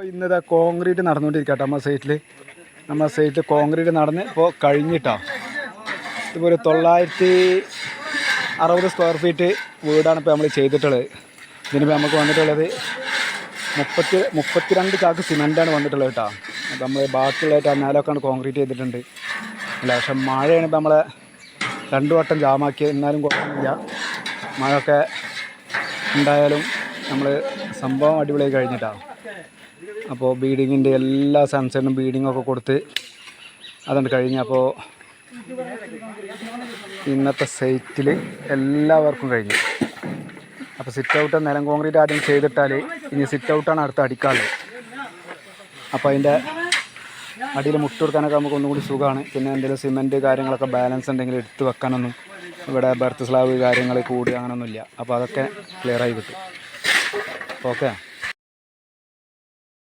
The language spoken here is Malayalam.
ഇന്നത്തെ കോൺക്രീറ്റ് നടന്നുകൊണ്ടിരിക്കട്ടെ നമ്മുടെ സൈറ്റിൽ കോൺക്രീറ്റ് നടന്ന് ഇപ്പോൾ കഴിഞ്ഞിട്ടാ. ഇപ്പോൾ ഒരു 960 സ്ക്വയർ ഫീറ്റ് വീടാണ് ഇപ്പോൾ നമ്മൾ ചെയ്തിട്ടുള്ളത്. ഇതിനിപ്പോൾ നമുക്ക് വന്നിട്ടുള്ളത് 32 ചാക്ക് സിമെൻറ്റാണ് വന്നിട്ടുള്ളത് കേട്ടോ. അപ്പോൾ നമ്മൾ ബാക്കിയുള്ളതായിട്ട് മേലൊക്കെയാണ് കോൺക്രീറ്റ് ചെയ്തിട്ടുണ്ട്. അല്ല പക്ഷെ മഴയാണ് ഇപ്പോൾ നമ്മളെ 2 വട്ടം ജാമാക്കിയത്. എന്നാലും കുഴപ്പമില്ല, മഴയൊക്കെ ഉണ്ടായാലും നമ്മൾ സംഭവം അടിപൊളിയായി കഴിഞ്ഞിട്ടാണ്. അപ്പോൾ ബീഡിങ്ങിൻ്റെ എല്ലാ സെൻസറിനും ബീഡിങ്ങൊക്കെ കൊടുത്ത് അതുകൊണ്ട് കഴിഞ്ഞ്. അപ്പോൾ ഇന്നത്തെ സൈറ്റിൽ എല്ലാവർക്കും കഴിഞ്ഞു. അപ്പോൾ സിറ്റ് ഔട്ട് നിലം കോൺക്രീറ്റ് ആദ്യം ചെയ്തിട്ടാൽ ഇനി സിറ്റ് ഔട്ടാണ് അടുത്ത് അടിക്കാനുള്ളത്. അപ്പോൾ അതിൻ്റെ അടിയിൽ മുട്ട് കൊടുക്കാനൊക്കെ നമുക്ക് ഒന്നും കൂടി സുഖമാണ്. പിന്നെ എന്തെങ്കിലും സിമെൻറ്റ് കാര്യങ്ങളൊക്കെ ബാലൻസ് ഉണ്ടെങ്കിൽ എടുത്ത് വെക്കാനൊന്നും ഇവിടെ ബർത്ത് സ്ലാബ് കാര്യങ്ങൾ കൂടി അങ്ങനെയൊന്നുമില്ല. അപ്പോൾ അതൊക്കെ ക്ലിയറായി കിട്ടും. ഓക്കെ.